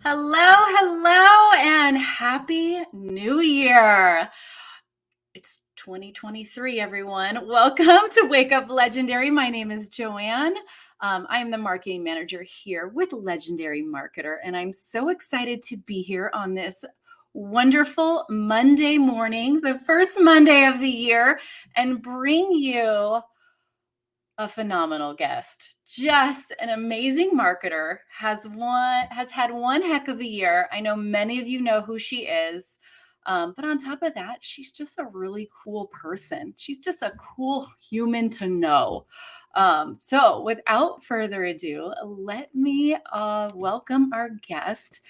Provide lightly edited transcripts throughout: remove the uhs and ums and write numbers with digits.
Hello, and Happy New Year. It's 2023, everyone. Welcome to Wake Up Legendary. My name is Joanne. I am the marketing manager here with Legendary Marketer, and I'm so excited to be here on this wonderful Monday morning, the first Monday of the year, and bring you a phenomenal guest. Just an amazing marketer, has had one heck of a year. I know many of you know who she is. But on top of that, she's just a really cool person. She's just a cool human to know. So without further ado, let me welcome our guest,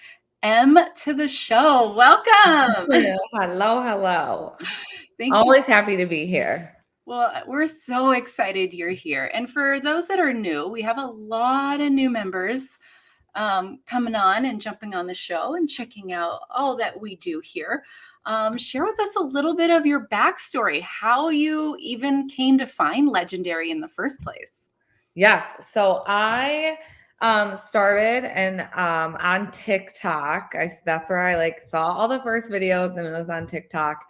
Em, to the show. Welcome. Hello. Thank you. Always happy to be here. Well, we're so excited you're here. And for those that are new, we have a lot of new members coming on and jumping on the show and checking out all that we do here. Share with us a little bit of your backstory, how you even came to find Legendary in the first place. Yes. So I started and on TikTok. That's where I saw all the first videos, and it was on TikTok.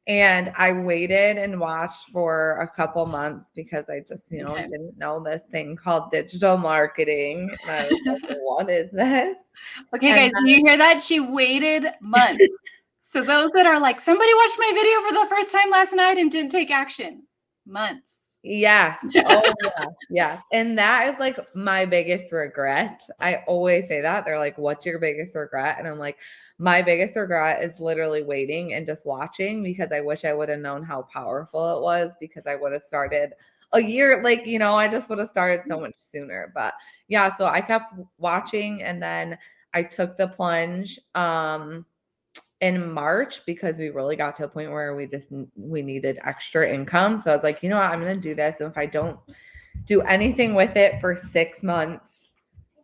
And I waited and watched for a couple months because I just, didn't know this thing called digital marketing. And I was like, what is this? Okay, guys, you hear that? She waited months. So those that are like, somebody watched my video for the first time last night and didn't take action. Months. Yes. Oh, yes. And that is like my biggest regret. I always say that. They're like, what's your biggest regret? And I'm like, my biggest regret is literally waiting and just watching, because I wish I would have known how powerful it was, because I would have started a year, I just would have started so much sooner. But yeah, so I kept watching, and then I took the plunge in March, because we really got to a point where we needed extra income. So I was like, you know what, I'm going to do this. And if I don't do anything with it for 6 months,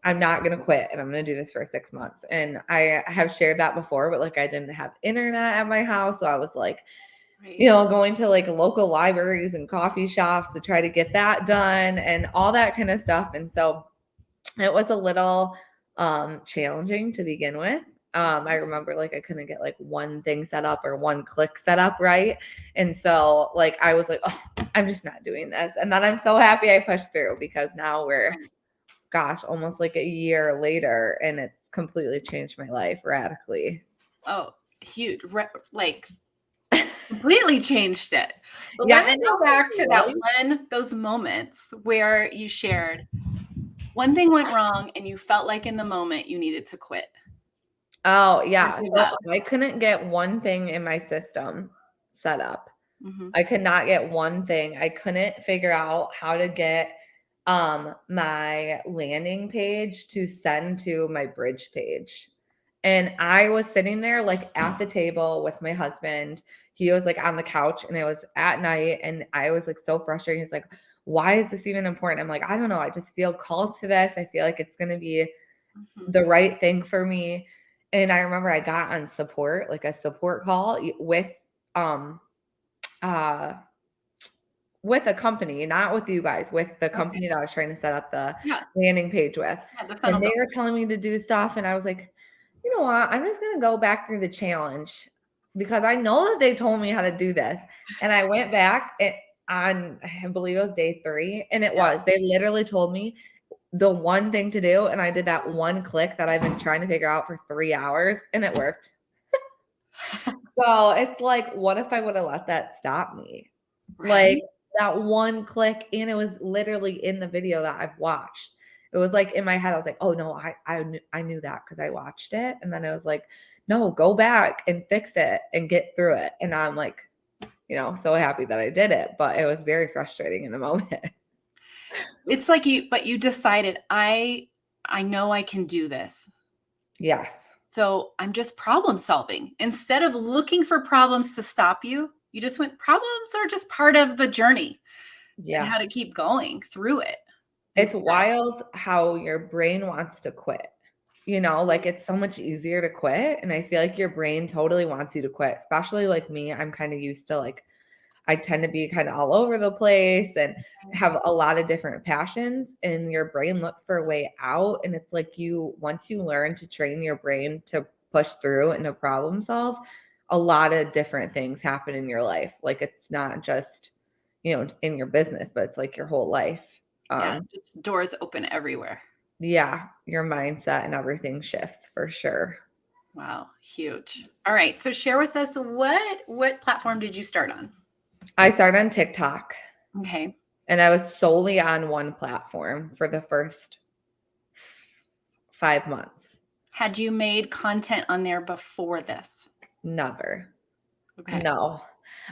I'm not going to quit, and I'm going to do this for 6 months. And I have shared that before, but I didn't have internet at my house. So I was like, going to local libraries and coffee shops to try to get that done and all that kind of stuff. And so it was a little challenging to begin with. I remember I couldn't get one thing set up or one click set up right. And so I was like, oh, I'm just not doing this. And then I'm so happy I pushed through, because now we're, almost a year later, and it's completely changed my life radically. Oh, huge. Completely changed it. But Yeah, let me go back to those moments where you shared one thing went wrong and you felt like in the moment you needed to quit. Oh, yeah. So I couldn't get one thing in my system set up. Mm-hmm. I could not get one thing. I couldn't figure out how to get my landing page to send to my bridge page. And I was sitting there at the table with my husband. He was on the couch, and it was at night, and I was so frustrated. He's like, why is this even important? I'm like, I don't know. I just feel called to this. I feel like it's going to be the right thing for me. And I remember I got on support, a support call with a company, not with you guys, with the company that I was trying to set up the landing page with. And they were telling me to do stuff. And I was like, you know what? I'm just going to go back through the challenge, because I know that they told me how to do this. And I went back on, I believe it was day 3. And they literally told me the one thing to do. And I did that one click that I've been trying to figure out for 3 hours, and it worked. So it's what if I would have let that stop me? Right? That one click, and it was literally in the video that I've watched. It was in my head, I was like, oh no, I knew that because I watched it. And then I was like, no, go back and fix it and get through it. And now I'm so happy that I did it, but it was very frustrating in the moment. It's you decided, I know I can do this. Yes. So I'm just problem solving. Instead of looking for problems to stop you, you just went, problems are just part of the journey. Yeah. And how to keep going through it. It's wild how your brain wants to quit. It's so much easier to quit. And I feel like your brain totally wants you to quit, especially me. I'm kind of used to I tend to be kind of all over the place and have a lot of different passions, and your brain looks for a way out. And it's like once you learn to train your brain to push through and to problem solve, a lot of different things happen in your life. Like it's not just, in your business, but it's like your whole life. Yeah, just doors open everywhere. Yeah, your mindset and everything shifts for sure. Wow, huge. All right, so share with us what platform did you start on? I started on TikTok. Okay. And I was solely on one platform for the first 5 months. Had you made content on there before this? Never. Okay. No.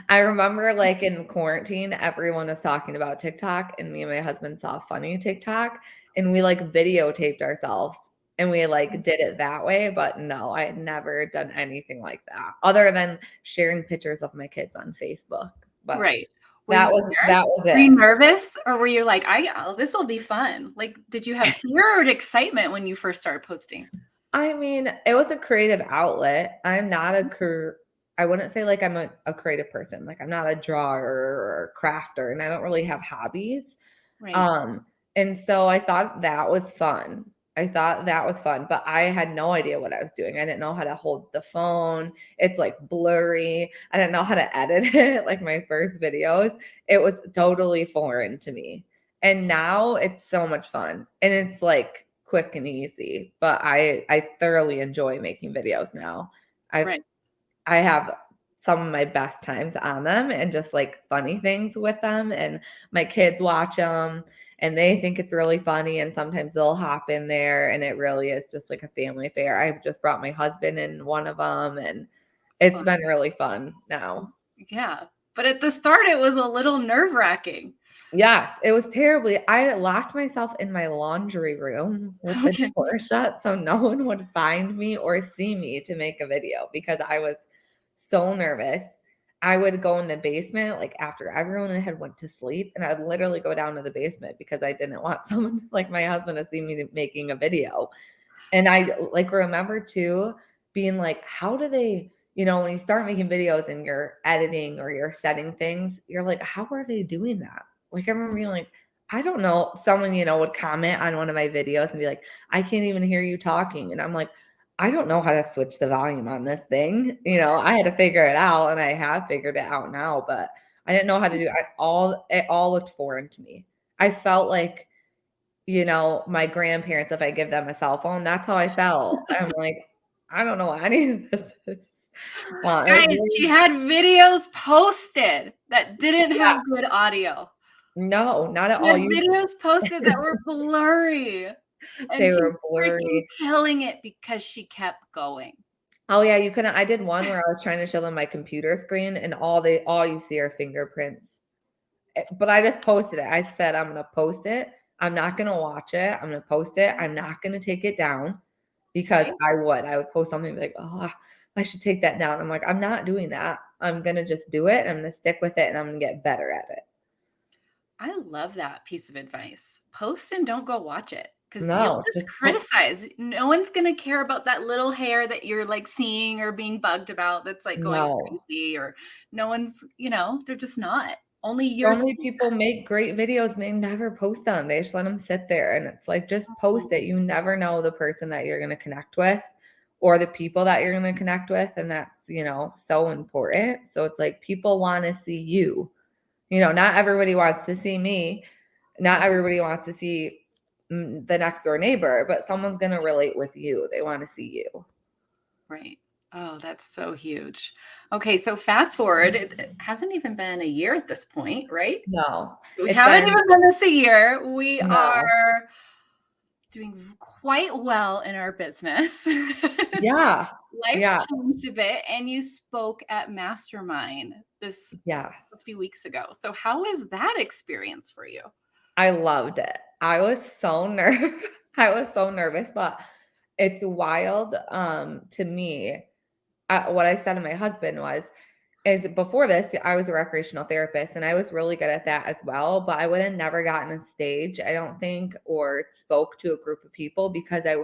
I remember like in quarantine, everyone was talking about TikTok, and me and my husband saw funny TikTok, and we like videotaped ourselves and we like did it that way. But no, I had never done anything like that other than sharing pictures of my kids on Facebook. But Right. Were you that was scared? that was Were you it. nervous, or were you like, this will be fun? Like, did you have fear or excitement when you first started posting? I mean, it was a creative outlet. I'm not I wouldn't say like I'm a creative person. Like I'm not a drawer or crafter, and I don't really have hobbies. Right. And so I thought that was fun. But I had no idea what I was doing. I didn't know how to hold the phone. It's like blurry. I didn't know how to edit it. Like my first videos, it was totally foreign to me. And now it's so much fun. And it's like quick and easy. But I thoroughly enjoy making videos now. I Right. I have some of my best times on them and just like funny things with them. And my kids watch them and they think it's really funny. And sometimes they'll hop in there, and it really is just like a family affair. I've just brought my husband in one of them, and it's Well, been really fun now. yeah. But at the start, it was a little nerve-wracking. Yes, it was terribly. I locked myself in my laundry room with the Okay. door shut so no one would find me or see me to make a video because I was so nervous. I would go in the basement like after everyone had went to sleep, and I'd literally go down to the basement because I didn't want someone like my husband to see me making a video. And I like remember too being like, how do they, when you start making videos and you're editing or you're setting things, you're like, how are they doing that? Like I remember being like, I don't know. Someone, would comment on one of my videos and be like, I can't even hear you talking. And I'm like, I don't know how to switch the volume on this thing. I had to figure it out, and I have figured it out now, but I didn't know how to do it. It all looked foreign to me. I felt like my grandparents, if I give them a cell phone, that's how I felt. I'm like, I don't know what any of this is. Guys, she had videos posted that didn't Yeah, have good audio. no, not at She all. had videos posted that were blurry, They and she was were freaking blurry. killing it because she kept going. Oh yeah, you couldn't. I did one where I was trying to show them my computer screen, and all you see are fingerprints. But I just posted it. I said I'm gonna post it. I'm not gonna watch it. I'm gonna post it. I'm not gonna take it down. Because Right? I would post something like, oh, I should take that down. I'm like, I'm not doing that. I'm going to just do it. And I'm going to stick with it, and I'm going to get better at it. I love that piece of advice. Post and don't go watch it, because you'll No, just just criticize. No one's going to care about that little hair that you're like seeing or being bugged about that's like going no. crazy, or no one's, they're just not. Only So you're many seeing people make great videos and they never post them. They just let them sit there. And it's like, just that. post it. You never know the person that you're going to connect with or the people that you're going to connect with. And that's, so important. So it's like people want to see you. Not everybody wants to see me. Not everybody wants to see the next door neighbor, but someone's going to relate with you. They want to see you. Right. Oh, that's so huge. Okay, so fast forward, it hasn't even been a year at this point, right? No, We it's haven't been, even been this a year. We no. are doing quite well in our business. Yeah. Life's Yeah. changed a bit, and you spoke at Mastermind this a Yes. few weeks ago. So how was that experience for you? I loved it. I was so nervous. I was so nervous, but it's wild to me. What I said to my husband is before this, I was a recreational therapist and I was really good at that as well, but I would have never gotten a stage, I don't think, or spoke to a group of people because I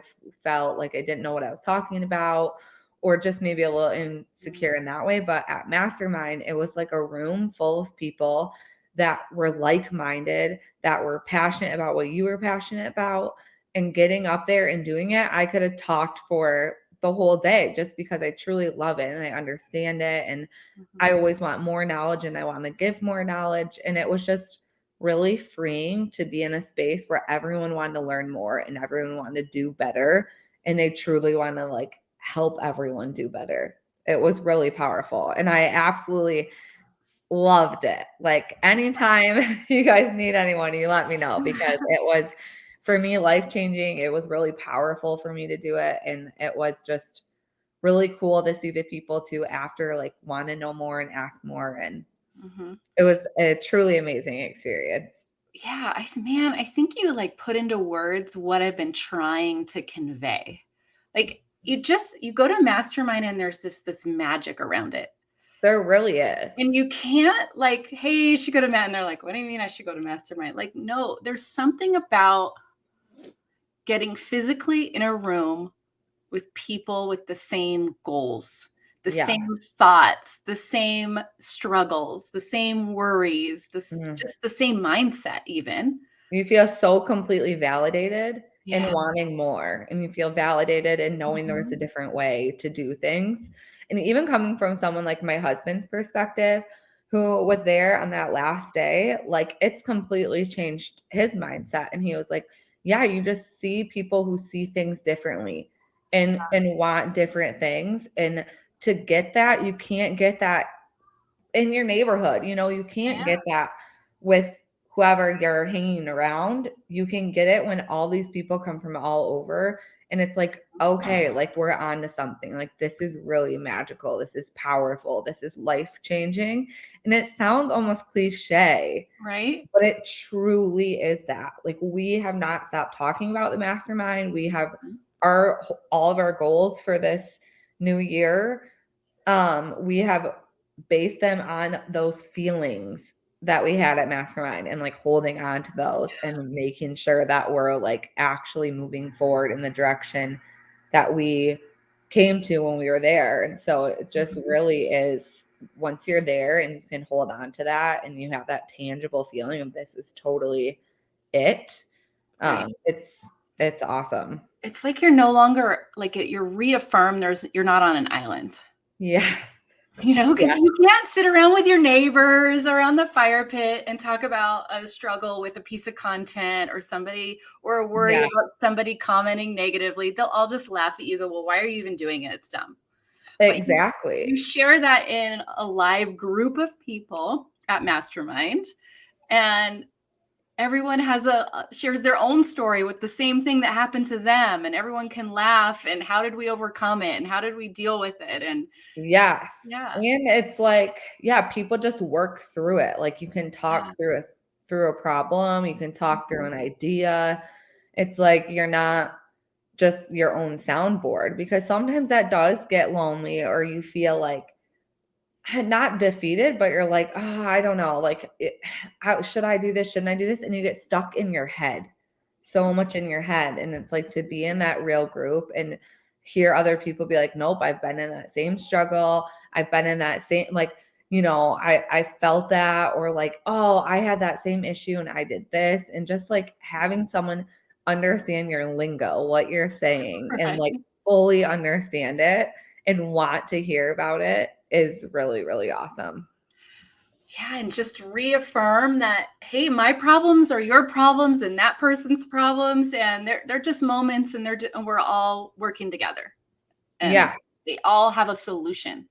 felt like I didn't know what I was talking about, or just maybe a little insecure in that way. But at Mastermind, it was like a room full of people that were like-minded, that were passionate about what you were passionate about. And getting up there and doing it, I could have talked for the whole day just because I truly love it and I understand it. And I always want more knowledge and I want to give more knowledge. And it was just really freeing to be in a space where everyone wanted to learn more and everyone wanted to do better. And they truly want to like help everyone do better. It was really powerful. And I absolutely loved it. Like anytime you guys need anyone, you let me know because it was for me life-changing. It was really powerful for me to do it. And it was just really cool to see the people too after like want to know more and ask more. And it was a truly amazing experience. Yeah, man, I think you like put into words what I've been trying to convey. Like you go to Mastermind and there's just this magic around it. There really is. And you can't like, hey, you should go to Matt. And they're like, what do you mean I should go to Mastermind? Like, no, there's something about getting physically in a room with people with the same goals, the same thoughts, the same struggles, the same worries, just the same mindset even. You feel so completely validated and wanting more. And you feel validated and knowing there's a different way to do things. And even coming from someone like my husband's perspective, who was there on that last day, like it's completely changed his mindset. And he was like, yeah, you just see people who see things differently and want different things. And to get that, you can't get that in your neighborhood. You know, you can't get that with whoever you're hanging around. You can get it when all these people come from all over. And it's like, okay, like we're on to something. Like this is really magical. This is powerful. This is life-changing. And it sounds almost cliche, right? But it truly is that. Like we have not stopped talking about the mastermind. We have all of our goals for this new year. We have based them on those feelings that we had at Mastermind and like holding on to those and making sure that we're like actually moving forward in the direction that we came to when we were there. And so it just really is once you're there and you can hold on to that and you have that tangible feeling of this is totally it. It's awesome. It's like you're no longer like you're reaffirmed you're not on an island. Yes. You know, because you can't sit around with your neighbors around the fire pit and talk about a struggle with a piece of content or somebody or worry about somebody commenting negatively. They'll all just laugh at you, go, well, why are you even doing it? It's dumb. Exactly. But you share that in a live group of people at Mastermind, and everyone shares their own story with the same thing that happened to them, and everyone can laugh and how did we overcome it and how did we deal with it? And and it's like people just work through it. Like you can talk through a problem, you can talk through an idea. It's like you're not just your own soundboard, because sometimes that does get lonely or you feel like not defeated, but you're like, oh, I don't know, like, should I do this? Shouldn't I do this? And you get stuck in your head, so much in your head. And it's like to be in that real group and hear other people be like, nope, I've been in that same struggle. I've been in that same, like, you know, I felt that, or like, oh, I had that same issue and I did this. And just like having someone understand your lingo, what you're saying, and like fully understand it and want to hear about it is really, really awesome. Yeah, and just reaffirm that, hey, my problems are your problems and that person's problems, and they're just moments, and we're all working together. And they all have a solution.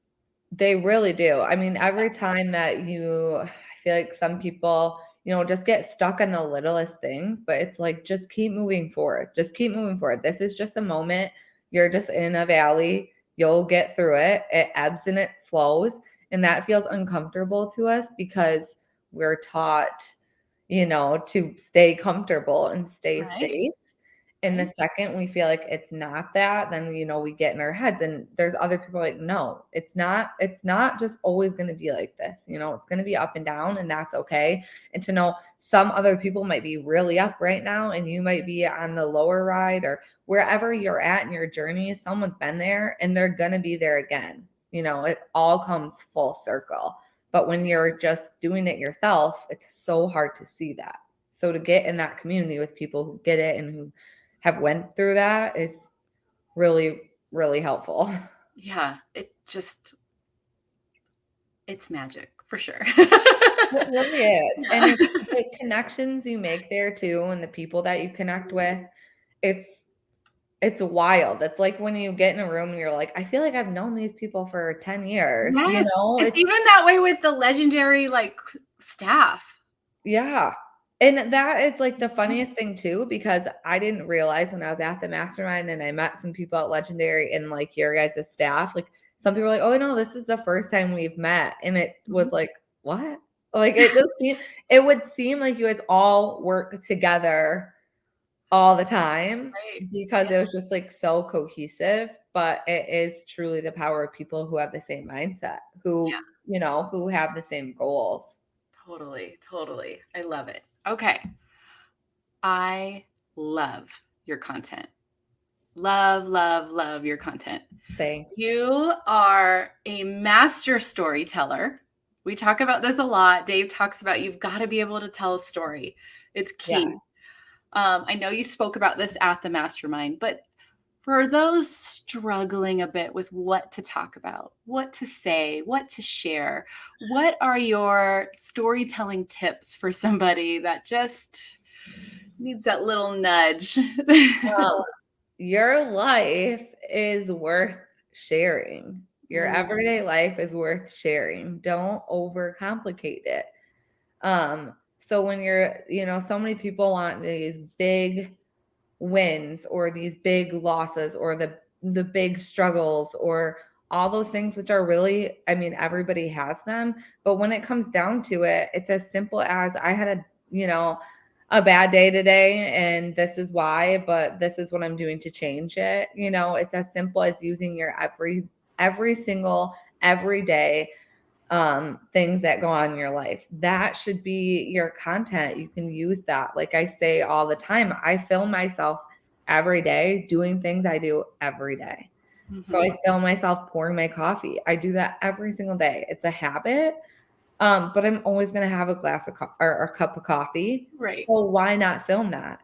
They really do. I mean, every time that I feel like some people, you know, just get stuck on the littlest things, but it's like, just keep moving forward. Just keep moving forward. This is just a moment. You're just in a valley. You'll get through it. It ebbs and it flows. And that feels uncomfortable to us because we're taught, you know, to stay comfortable and stay safe. And the second we feel like it's not that, then, you know, we get in our heads, and there's other people like, no, it's not just always going to be like this. You know, it's going to be up and down, and that's okay. And to know some other people might be really up right now and you might be on the lower ride, or wherever you're at in your journey, someone's been there and they're going to be there again. It all comes full circle. But when you're just doing it yourself, it's so hard to see that. So to get in that community with people who get it and who have went through that is really, really helpful. Yeah, it's magic for sure. It really is. Yeah. And it's the connections you make there too, and the people that you connect with, it's wild. It's like when you get in a room and you're like, I feel like I've known these people for 10 years, Yes, it's It's even that way with the legendary, like, staff. yeah. And that is like the funniest thing too, because I didn't realize when I was at the mastermind and I met some people at Legendary and like your guys' staff, like some people were like, oh no, this is the first time we've met. And it was like, what? Like it would seem like you guys all work together all the time Right. because it was just like so cohesive. But it is truly the power of people who have the same mindset, who, who have the same goals. Totally, totally. I love it. Okay. I love your content. Love, love, love your content. Thanks. You are a master storyteller. We talk about this a lot. Dave talks about you've got to be able to tell a story. It's key. Yes. I know you spoke about this at the mastermind, but for those struggling a bit with what to talk about, what to say, what to share, what are your storytelling tips for somebody that just needs that little nudge? Your life is worth sharing. Your everyday life is worth sharing. Don't overcomplicate it. So when you're, so many people want these big wins or these big losses or the big struggles or all those things, which are really, I mean, everybody has them. But when it comes down to it, it's as simple as I had a bad day today and this is why, but this is what I'm doing to change it. It's as simple as using your every single everyday things that go on in your life. That should be your content. You can use that. Like I say all the time, I film myself every day doing things I do every day. So I film myself pouring my coffee. I do that every single day. It's a habit. But I'm always going to have a glass of or a cup of coffee. Right. So why not film that,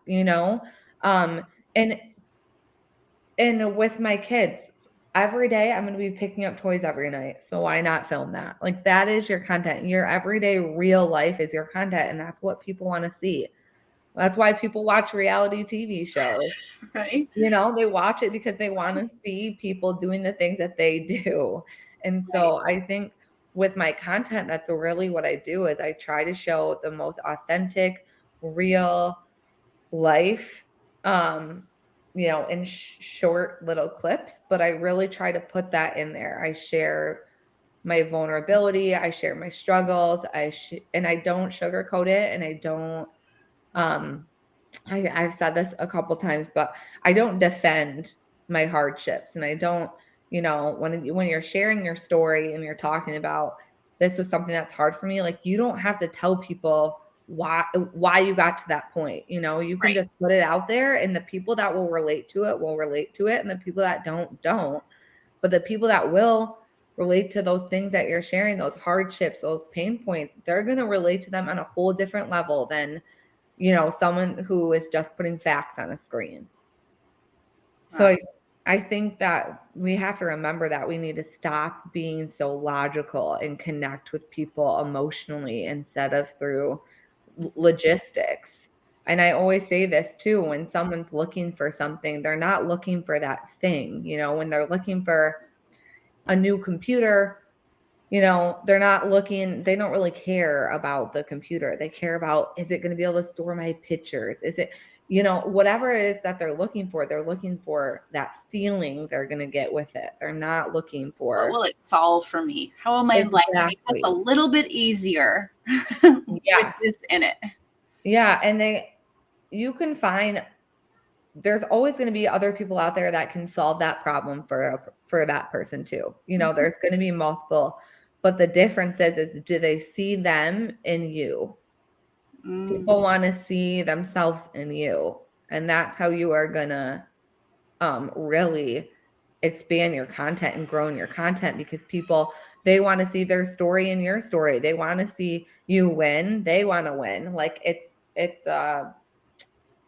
and with my kids, every day I'm going to be picking up toys every night. So why not film that? Like that is your content. Your everyday real life is your content. And that's what people want to see. That's why people watch reality TV shows. Right. They watch it because they want to see people doing the things that they do. And so I think with my content, that's really what I do is I try to show the most authentic, real life, in short little clips, but I really try to put that in there. I share my vulnerability. I share my struggles. And I don't sugarcoat it. And I don't, I've said this a couple times, but I don't defend my hardships. And I don't, when you're sharing your story and you're talking about this was something that's hard for me, like you don't have to tell people why you got to that point. You can just put it out there and the people that will relate to it and the people that don't. But the people that will relate to those things that you're sharing, those hardships, those pain points, they're going to relate to them on a whole different level than someone who is just putting facts on a screen. So I think that we have to remember that we need to stop being so logical and connect with people emotionally instead of through logistics. And I always say this too, when someone's looking for something, they're not looking for that thing. When they're looking for a new computer, they're not looking, they don't really care about the computer. They care about, is it going to be able to store my pictures? Is it, whatever it is that they're looking for that feeling they're going to get with it. They're not looking for, what will it solve for me? How am I like make this a little bit easier with this in it? Yeah. And you can find, there's always going to be other people out there that can solve that problem for that person too. There's going to be multiple, but the difference is do they see them in you? People want to see themselves in you. And that's how you are going to really expand your content and grow in your content, because people, they want to see their story in your story. They want to see you win. They want to win. Like it's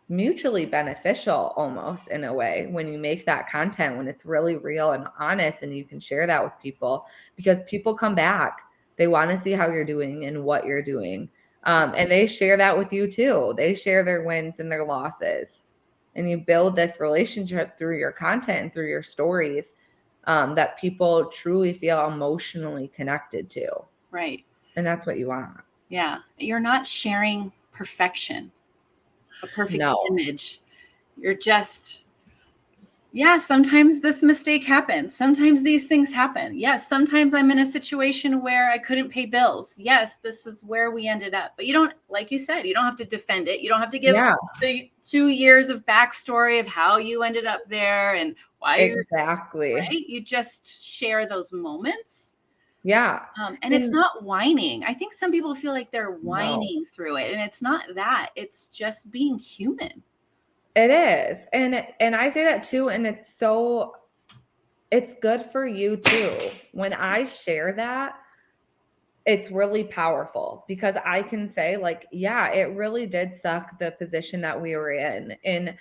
mutually beneficial almost, in a way, when you make that content, when it's really real and honest and you can share that with people, because people come back. They want to see how you're doing and what you're doing. And they share that with you too. They share their wins and their losses. And you build this relationship through your content and through your stories, that people truly feel emotionally connected to. Right. And that's what you want. Yeah. You're not sharing perfection, a perfect image. You're just, yeah, sometimes this mistake happens. Sometimes these things happen. Yes, sometimes I'm in a situation where I couldn't pay bills. Yes, this is where we ended up. But you don't, like you said, you don't have to defend it. You don't have to give the 2 years of backstory of how you ended up there and why exactly. Right? You just share those moments. Yeah. And it's not whining. I think some people feel like they're whining through it, and it's not that. It's just being human. It is. And I say that too. And it's good for you too. When I share that, it's really powerful, because I can say, like, yeah, it really did suck, the position that we were in. And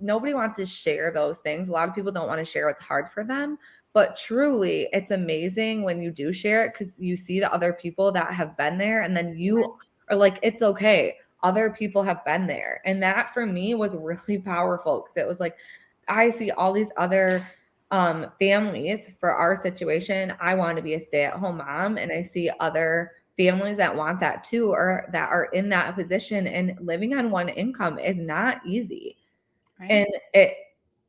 nobody wants to share those things. A lot of people don't want to share what's hard for them. But truly, it's amazing when you do share it, because you see the other people that have been there, and then you are like, it's okay. Other people have been there. And that for me was really powerful, because it was like, I see all these other families for our situation. I want to be a stay-at-home mom, and I see other families that want that too, or that are in that position. And living on one income is not easy. Right. And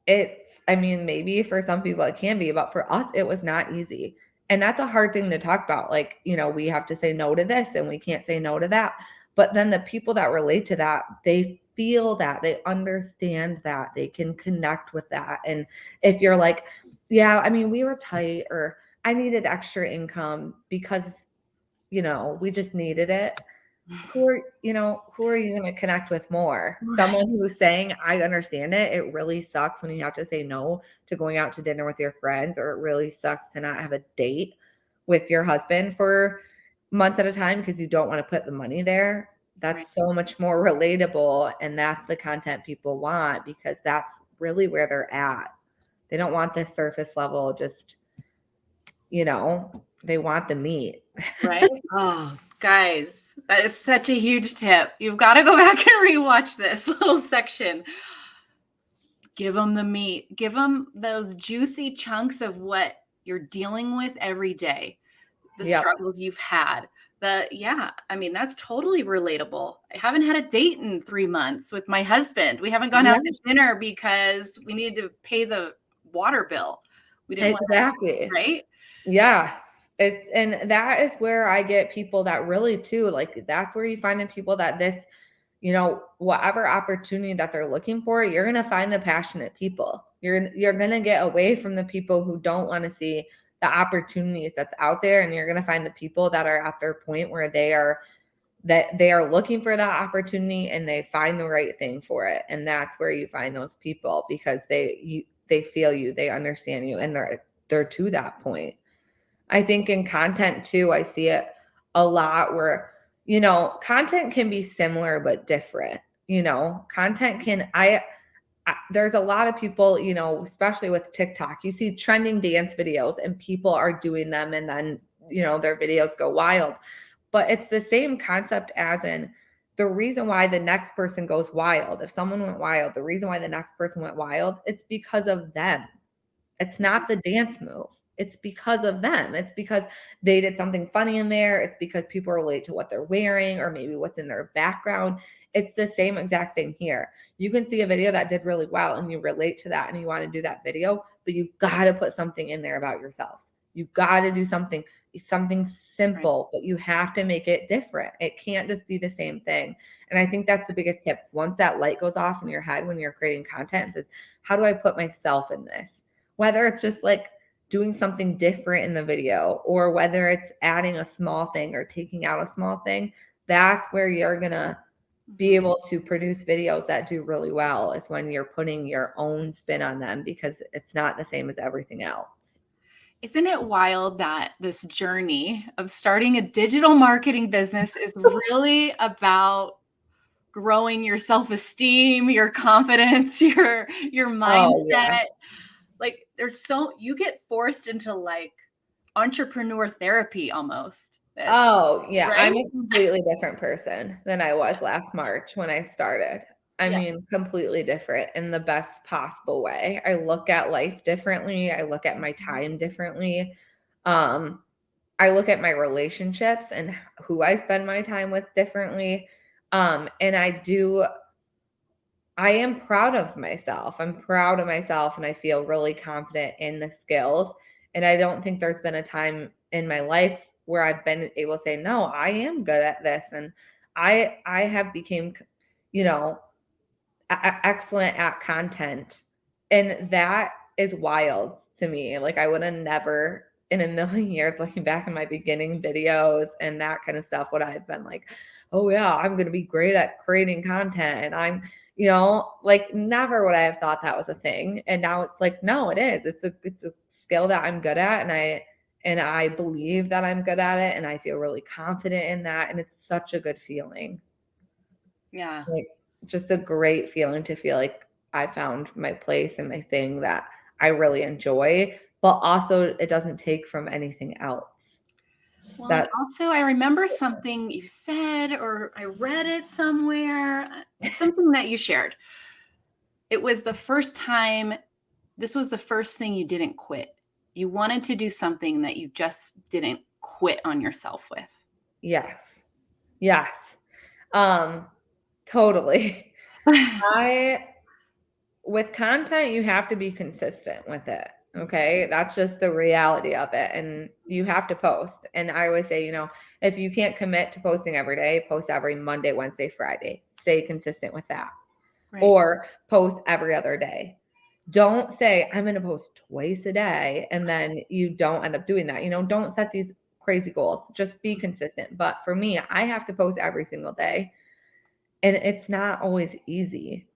it's, I mean, maybe for some people it can be, but for us, it was not easy. And that's a hard thing to talk about. Like, you know, we have to say no to this and we can't say no to that. But then the people that relate to that, they feel that, they understand that, they can connect with that. And if you're like, yeah, I mean, we were tight, or I needed extra income because, you know, we just needed it. Who are you going to connect with more? Right. Someone who's saying, I understand it. It really sucks when you have to say no to going out to dinner with your friends, or it really sucks to not have a date with your husband for months at a time because you don't want to put the money there. That's so much more relatable. And that's the content people want, because that's really where they're at. They don't want this surface level, just, you know, they want the meat. Right? Oh, guys, that is such a huge tip. You've got to go back and rewatch this little section. Give them the meat. Give them those juicy chunks of what you're dealing with every day, the struggles you've had. I mean, that's totally relatable. I haven't had a date in 3 months with my husband. We haven't gone out to dinner because we needed to pay the water bill. We didn't want to, right? Yes. And that is where I get people that really too, like, that's where you find the people that this, you know, whatever opportunity that they're looking for, you're going to find the passionate people. You're going to get away from the people who don't want to see the opportunities that's out there. And you're going to find the people that are at their point where they are looking for that opportunity and they find the right thing for it. And that's where you find those people, because they feel you, they understand you, and they're to that point. I think in content too, I see it a lot where, you know, content can be similar but different. You know, content can, there's a lot of people, you know, especially with TikTok, you see trending dance videos and people are doing them, and then, you know, their videos go wild. But it's the same concept as in the reason why the next person goes wild. If someone went wild, the reason why the next person went wild, it's because of them. It's not the dance move. It's because of them. It's because they did something funny in there. It's because people relate to what they're wearing or maybe what's in their background. It's the same exact thing here. You can see a video that did really well and you relate to that and you want to do that video, but you got to put something in there about yourselves. You got to do something simple, but you have to make it different. It can't just be the same thing. And I think that's the biggest tip. Once that light goes off in your head when you're creating content, is how do I put myself in this? Whether it's just like doing something different in the video, or whether it's adding a small thing or taking out a small thing, that's where you're going to be able to produce videos that do really well, is when you're putting your own spin on them, because it's not the same as everything else. Isn't it wild that this journey of starting a digital marketing business is really about growing your self-esteem, your confidence, your Oh, mindset? yes. Like you get forced into like entrepreneur therapy almost. Oh, yeah. Right? I'm a completely different person than I was last March when I started. I Yeah. mean, completely different in the best possible way. I look at life differently. I look at my time differently. Um, I look at my relationships and who I spend my time with differently. And I am proud of myself. I'm proud of myself and I feel really confident in the skills. And I don't think there's been a time in my life where I've been able to say, no, I am good at this. And I have became, you know, excellent at content. And that is wild to me. Like, I would have never in a million years, looking back in my beginning videos and that kind of stuff, would I have been like, oh yeah, I'm going to be great at creating content. And I'm, like, never would I have thought that was a thing. And now it's like, no, it is. It's a skill that I'm good at. And I believe that I'm good at it. And I feel really confident in that. And it's such a good feeling. Yeah. Like, just a great feeling to feel like I found my place and my thing that I really enjoy, but also it doesn't take from anything else. Well, and That also I remember something you said, or I read it somewhere. It's something that you shared. It was the first time, this was the first thing you didn't quit. You wanted to do something that you just didn't quit on yourself with. Yes. Yes. Totally. I With content, you have to be consistent with it. Okay. That's just the reality of it. And you have to post. And I always say, if you can't commit to posting every day, post every Monday, Wednesday, Friday. Stay consistent with that. Right. Or post every other day. Don't say, I'm going to post twice a day, and then you don't end up doing that. Don't set these crazy goals. Just be consistent. But for me, I have to post every single day. And it's not always easy.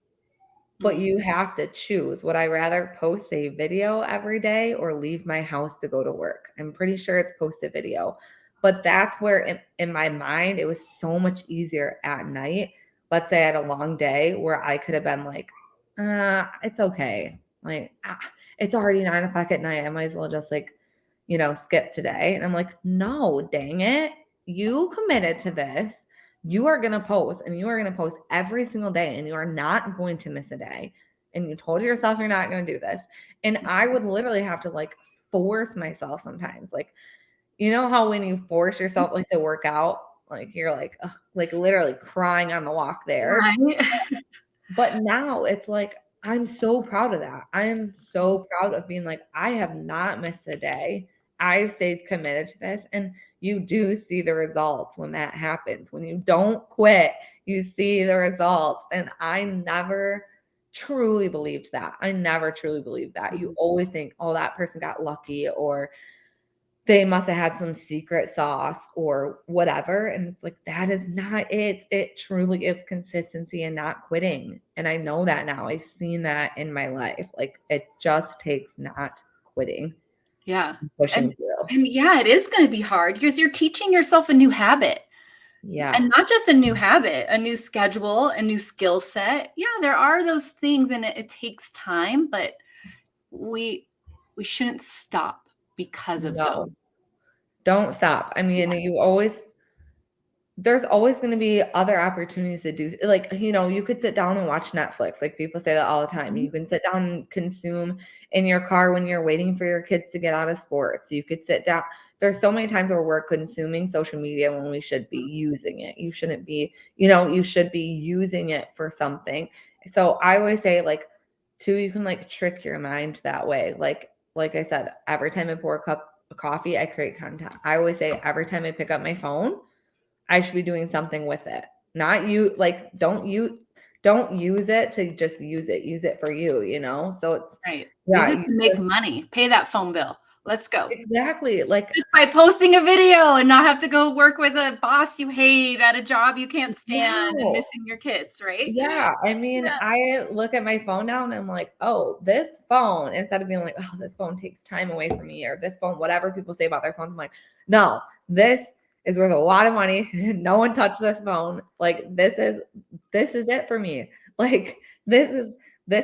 But Mm. you have to choose. Would I rather post a video every day or leave my house to go to work? I'm pretty sure it's post a video. But that's where in my mind, it was so much easier at night. Let's say I had a long day where I could have been like, it's okay. Like, it's already 9 o'clock at night. I might as well just skip today. And I'm like, no, dang it. You committed to this. You are going to post, and you are going to post every single day, and you are not going to miss a day. And you told yourself you're not going to do this. And I would literally have to force myself sometimes. Like, how when you force yourself to work out, you're literally crying on the walk there. Right. But now it's like, I'm so proud of that. I am so proud of being like, I have not missed a day. I've stayed committed to this. And you do see the results when that happens. When you don't quit, you see the results. And I never truly believed that. I never truly believed that. You always think, oh, that person got lucky, or they must have had some secret sauce or whatever. And it's like, that is not it. It truly is consistency and not quitting. And I know that now. I've seen that in my life. Like, it just takes not quitting, Yeah. pushing And through. and yeah, it is going to be hard because you're teaching yourself a new habit. And Yes. not just a new habit, a new schedule, a new skill set. Yeah, there are those things, and it takes time, but we shouldn't stop because of those. No, don't stop. I mean, there's always going to be other opportunities to do, you could sit down and watch Netflix. Like, people say that all the time. Mhm. You can sit down and consume in your car when you're waiting for your kids to get out of sports. You could sit down. There's so many times where we're consuming social media when we should be using it. You shouldn't be, you should be using it for something. So I always say, too, you can trick your mind that way. Like I said, every time I pour a cup of coffee, I create content. I always say, every time I pick up my phone, I should be doing something with it. Not you, don't use it to just use it. Use it for you, So it's, Right. Use yeah, it you to make just, money. Pay that phone bill. Let's go. Exactly. Like, Just by posting a video and not have to go work with a boss you hate at a job you can't stand and wow. missing your kids, right? Yeah, I mean, Yeah. I look at my phone now and I'm like, "Oh, this phone," instead of being like, "Oh, this phone takes time away from me," or this phone, whatever people say about their phones, I'm like, "No, this is worth a lot of money. No one touch this phone. Like this is it for me. Like this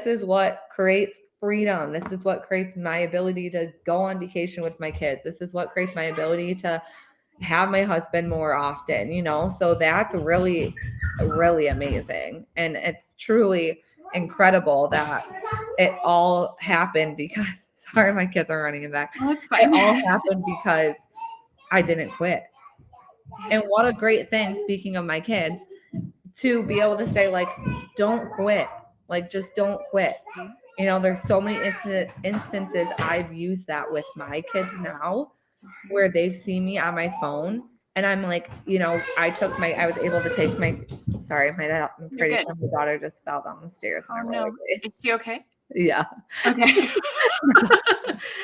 is what creates freedom. This is what creates my ability to go on vacation with my kids. This is what creates my ability to have my husband more often, So that's really, really amazing. And it's truly incredible that it all happened because, sorry, my kids are running in back. Oh, it's It fine. all happened because I didn't quit. And what a great thing, speaking of my kids, to be able to say, like, don't quit. Like, just don't quit. There's so many instances I've used that with my kids now where they see me on my phone and I'm like, I was able to take my, sorry, I'm You're pretty good. sure my daughter just fell down the stairs in Oh a roller no. blade. Is she okay? Yeah. Okay.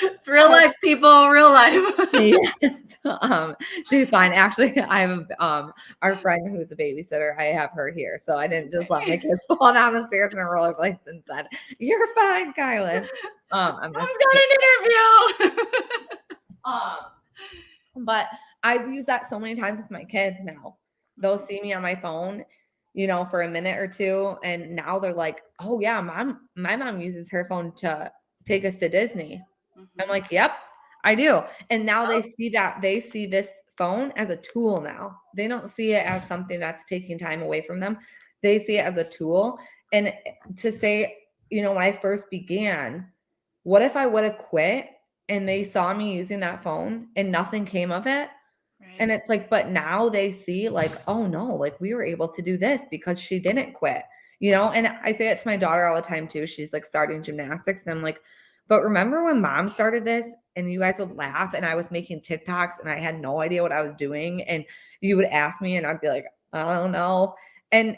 It's real life, people, real life. Yes. She's fine. Actually, I have our friend who's a babysitter. I have her here, so I didn't just let my kids fall down the stairs in a roller blade and said, "You're fine, Kylan." I'm just I've got an interview. But I've used that so many times with my kids now. They'll see me on my phone, for a minute or two, and now they're like, "Oh yeah, my mom uses her phone to take us to Disney." I'm like, "Yep, I do." And now they see this phone as a tool now. They don't see it as something that's taking time away from them. They see it as a tool. And to say, when I first began, what if I would have quit and they saw me using that phone and nothing came of it? Right. And it's like, but now they see like, oh no, like we were able to do this because she didn't quit, And I say it to my daughter all the time too. She's like starting gymnastics. And I'm like, but remember when mom started this and you guys would laugh and I was making TikToks and I had no idea what I was doing. And you would ask me and I'd be like, I don't know. And,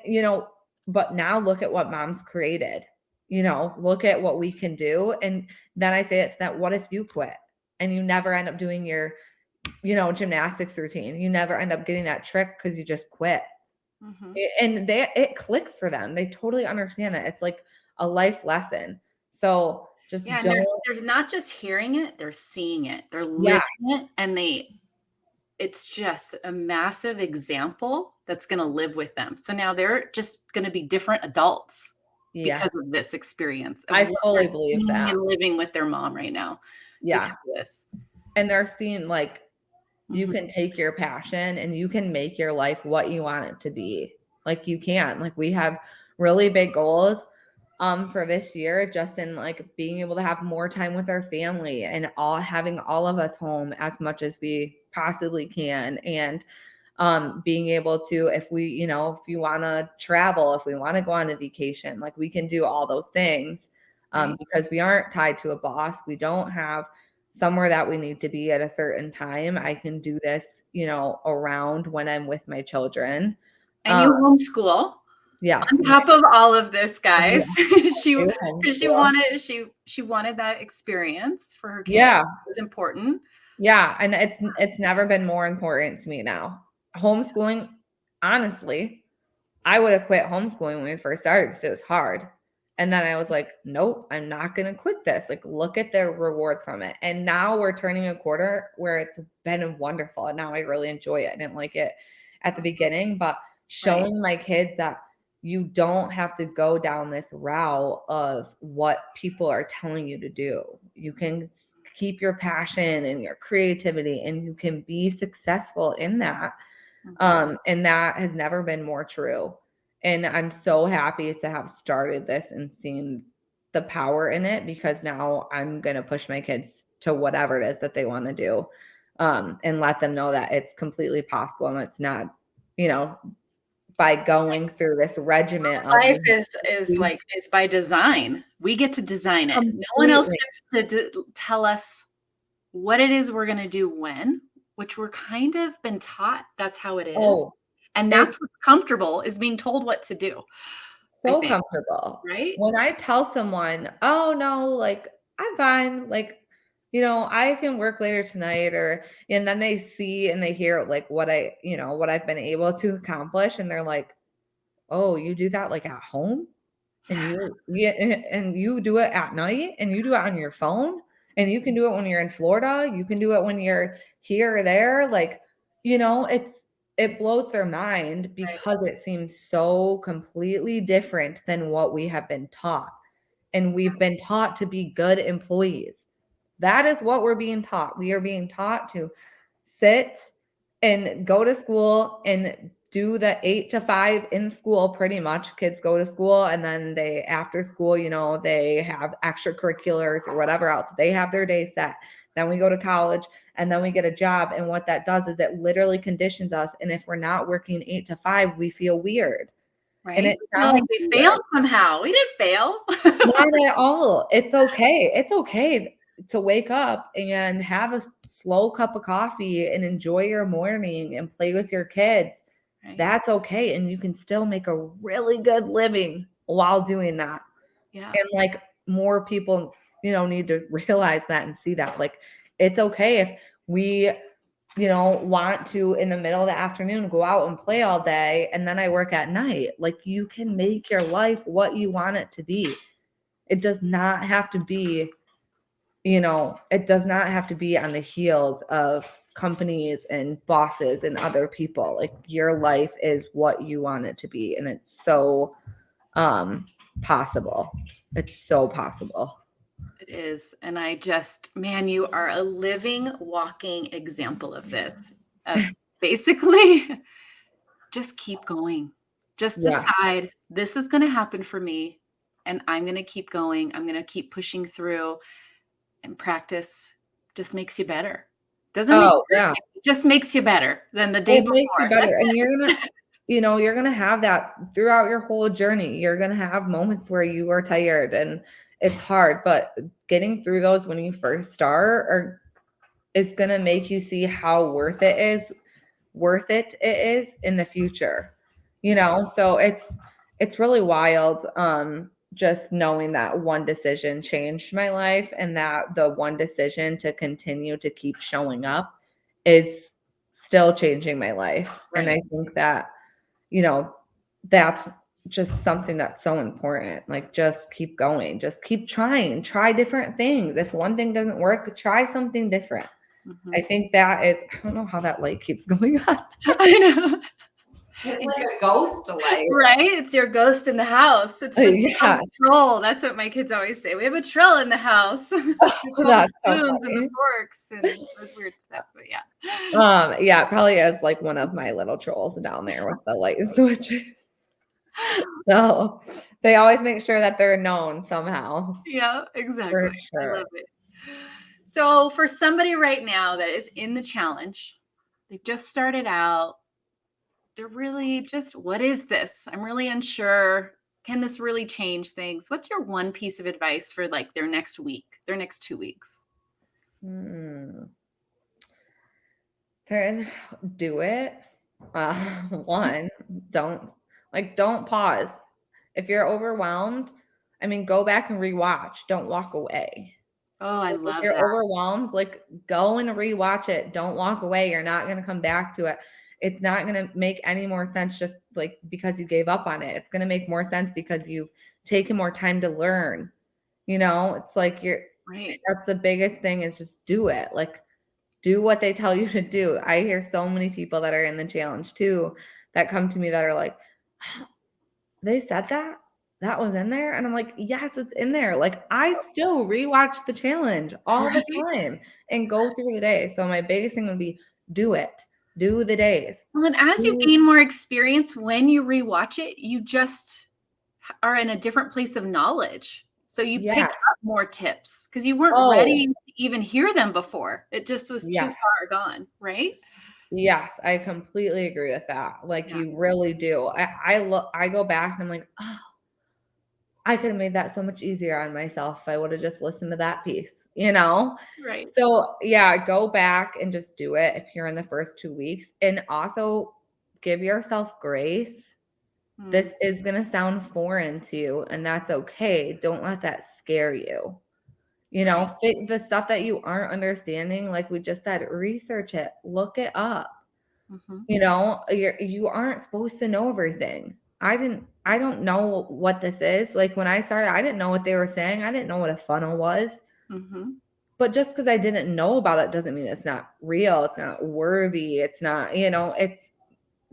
but now look at what mom's created, look at what we can do. And then I say it to that, what if you quit and you never end up doing your gymnastics routine? You never end up getting that trick because you just quit. And it clicks for them. They totally understand it. It's like a life lesson. So just Yeah, and don't. there's not just hearing it, they're seeing it. They're living it, and it's just a massive example that's gonna live with them. So now they're just gonna be different adults Yeah, because of this experience of I what fully they're believe seeing that. and living with their mom right now because Yeah. of this. And they're seeing like you Mhm. can take your passion and you can make your life what you want it to be. Like you can. Like we have really big goals for this year, just in like being able to have more time with our family and having all of us home as much as we possibly can. And being able to, if you want to travel, if we want to go on a vacation, like we can do all those things Right. because we aren't tied to a boss. We don't have somewhere that we need to be at a certain time. I can do this, around when I'm with my children. And you homeschool Yes. on top of all of this, Yeah, guys. She I do because she homeschool. wanted she wanted that experience for her kids. Yeah. It was important. Yeah. And it's never been more important to me now. Homeschooling, honestly, I would have quit homeschooling when we first started because it was hard. And then I was like, nope, I'm not going to quit this. Like, look at the rewards from it. And now we're turning a quarter where it's been wonderful. And now I really enjoy it. I didn't like it at the beginning, but showing my kids that you don't have to go down this route of what people are telling you to do. You can keep your passion and your creativity and you can be successful in that. And that has never been more true. And I'm so happy to have started this and seen the power in it because now I'm going to push my kids to whatever it is that they want to do, and let them know that it's completely possible and it's not, by going through this regiment of Life is by design. We get to design it. No one else completely. gets to tell us what it is we're gonna do when, which we're kind of been taught that's how it is. Oh, And it's that's what's comfortable is being told what to do, I so think, comfortable. right? When I tell someone, "Oh, no, like, I'm fine," like, I can work later tonight and then they see and they hear like what what I've been able to accomplish. And they're like, oh, you do that like at home? And you do it at night and you do it on your phone and you can do it when you're in Florida. You can do it when you're here or there. Like, it blows their mind Right. because it seems so completely different than what we have been taught. And we've been taught to be good employees. That is what we're being taught. We are being taught to sit and go to school and do the 8 to 5 in school. Pretty much kids go to school and then they after school, they have extracurriculars or whatever else. They have their day set. Then we go to college and then we get a job. And what that does is it literally conditions us. And if we're not working 8 to 5, we feel weird. And Right? it I feel like sounds we weird. failed somehow. We didn't fail. Not at all. It's okay. It's okay to wake up and have a slow cup of coffee and enjoy your morning and play with your kids. Right. That's okay. And you can still make a really good living while doing that. Yeah. And like more people, need to realize that and see that. Like it's okay if we want to in the middle of the afternoon go out and play all day and then I work at night. Like you can make your life what you want it to be. It does not have to be, it does not have to be on the heels of companies and bosses and other people. Like your life is what you want it to be. And it's so possible. It's so possible. It is. And man, you are a living, walking example of this. Of basically just keep going. Just decide this is going to happen for me and I'm going to keep going. I'm going to keep pushing through, and practice just makes you better. Doesn't make you perfect, it just makes you better than the day before. Makes you better. And you're going to have that throughout your whole journey. You're going to have moments where you are tired and it's hard, but getting through those when you first start is going to make you see how worth it is in the future. So it's really wild. Just knowing that one decision changed my life and that the one decision to continue to keep showing up is still changing my life. Right. And I think that, that's just something that's so important. Like just keep going, just keep trying, try different things. If one thing doesn't work, try something different. Mm-hmm. I think that is, I don't know how that light keeps going on. I know. It's like a ghost light. Right? It's your ghost in the house. It's the troll. That's what my kids always say. We have a troll in the house. That's the spoons and the forks and those weird stuff. But yeah. Yeah, it probably is like one of my little trolls down there with the light switches. So they always make sure that they're known somehow. Yeah, exactly. For sure. I love it. So for somebody right now that is in the challenge, they've just started out, they're really just, what is this? I'm really unsure. Can this really change things? What's your one piece of advice for like their next week, their next 2 weeks? Do it. One, don't pause. If you're overwhelmed, go back and rewatch. Don't walk away. Oh, I love that. If you're overwhelmed, go and rewatch it. Don't walk away. You're not going to come back to it. It's not going to make any more sense just because you gave up on it. It's going to make more sense because you've taken more time to learn. It's right. That's the biggest thing is just do it. Do what they tell you to do. I hear so many people that are in the challenge too that come to me that are like, oh, they said that was in there. And I'm like, yes, it's in there. I still rewatch the challenge all the time and go through the day. So my biggest thing would be do it. Do the days. Well, and as you gain more experience, when you rewatch it, you just are in a different place of knowledge. So you pick up more tips because you weren't ready to even hear them before. It just was too far gone, right? Yes, I completely agree with that. You really do. I go back and I'm like, oh, I could have made that so much easier on myself if I would have just listened to that piece, Right. So go back and just do it if you're in the first 2 weeks. And also give yourself grace. This is going to sound foreign to you, and that's okay. Don't let that scare you. You know, the stuff that you aren't understanding, like we just said, research it, look it up. Mm-hmm. You know, you aren't supposed to know everything. I don't know what this is. Like when I started, I didn't know what they were saying. I didn't know what a funnel was. Mm-hmm. But just because I didn't know about it doesn't mean it's not real. It's not worthy. It's not, you know, it's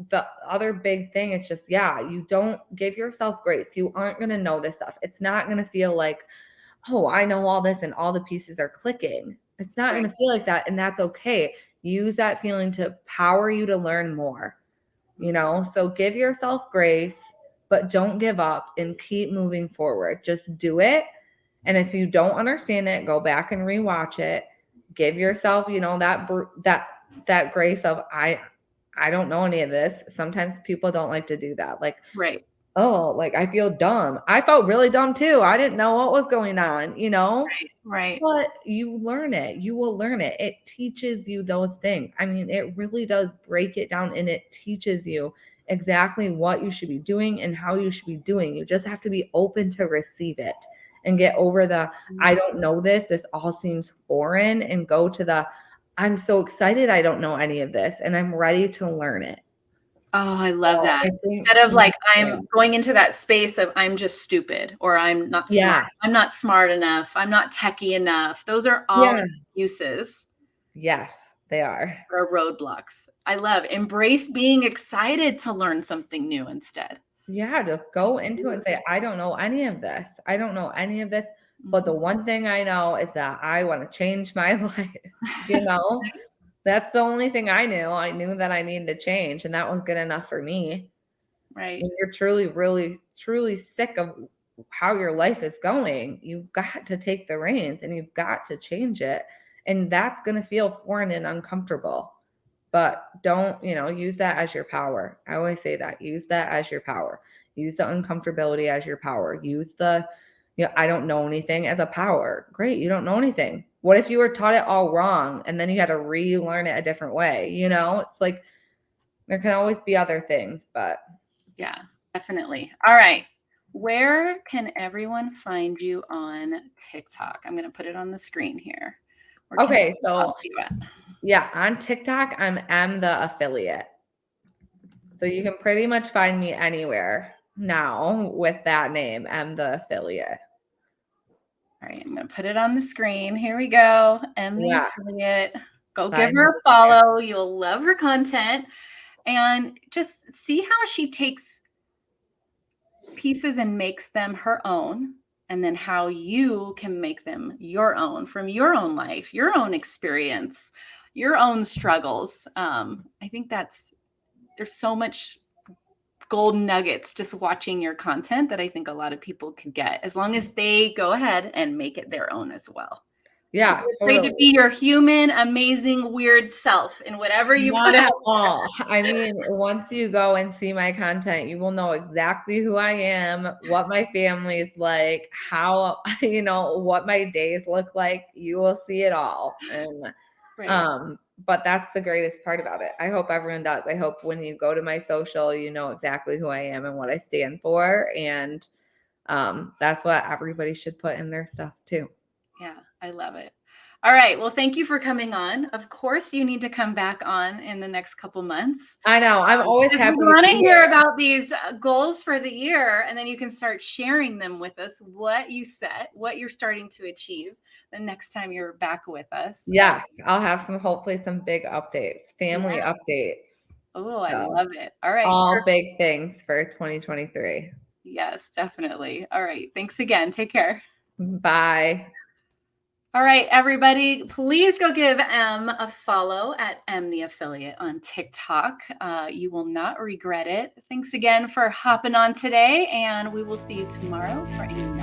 the other big thing. It's just, yeah, you don't give yourself grace. You aren't going to know this stuff. It's not going to feel like, oh, I know all this and all the pieces are clicking. It's not Right. going to feel like that. And that's okay. Use that feeling to power you to learn more, you know? So give yourself grace, but don't give up and keep moving forward. Just do it. And if you don't understand it, go back and rewatch it. Give yourself, you know, that grace of I don't know any of this. Sometimes people don't like to do that. Like, Right. oh, like I feel dumb. I felt really dumb too. I didn't know what was going on, you know? Right. But you learn it. You will learn it. It teaches you those things. I mean, it really does break it down and it teaches you exactly what you should be doing and how you should be doing. You just have to be open to receive it and get over the I don't know this. This all seems foreign and go to the I'm so excited I don't know any of this and I'm ready to learn it. Oh, I love So that. I think, Instead of like, yeah. I'm going into that space of I'm just stupid or I'm not smart. Yes. I'm not smart enough. I'm not techie enough. Those are all Yeah. excuses Yes, they are. or roadblocks. I love embrace being excited to learn something new instead. Yeah, just go into it and say, I don't know any of this. I don't know any of this. But the one thing I know is that I want to change my life. You know, that's the only thing I knew. I knew that I needed to change, and that was good enough for me. Right. When you're truly, really, truly sick of how your life is going, you've got to take the reins and you've got to change it. And that's going to feel foreign and uncomfortable. But don't, you know, use that as your power. I always say that. Use that as your power. Use the uncomfortability as your power. Use the, you know, I don't know anything as a power. Great. You don't know anything. What if you were taught it all wrong and then you had to relearn it a different way? You know, it's like there can always be other things, but yeah, definitely. All right. Where can everyone find you on TikTok? I'm going to put it on the screen here. Where can okay. they So follow you at? yeah, on TikTok, I'm the affiliate. So you can pretty much find me anywhere now with that name. I'm the affiliate. All right, I'm going to put it on the screen. Here we go. M the Yeah. affiliate. Go give Find her me a there. follow. You'll love her content. And just see how she takes pieces and makes them her own. And then how you can make them your own from your own life, your own experience, your own struggles. I think there's so much golden nuggets just watching your content that I think a lot of people could get as long as they go ahead and make it their own as well. Don't Yeah, be afraid to totally. be your human, amazing, weird self in whatever you Not put at out. all. I mean, once you go and see my content, you will know exactly who I am, what my family is like, how, you know, what my days look like. You will see it all. And Right. but that's the greatest part about it. I hope everyone does. I hope when you go to my social, you know exactly who I am and what I stand for. And that's what everybody should put in their stuff too. Yeah, I love it. All right. Well, thank you for coming on. Of course, you need to come back on in the next couple months. I know. I'm always Because we happy to want to be hear here. about these goals for the year, and then you can start sharing them with us, what you set, what you're starting to achieve the next time you're back with us. Yes, I'll have hopefully some big updates, family Yeah. updates. Oh, I So, love it. All right. all big things for 2023. Yes, definitely. All right. Thanks again. Take care. Bye. All right, everybody, please go give M a follow at M the Affiliate on TikTok. You will not regret it. Thanks again for hopping on today, and we will see you tomorrow for another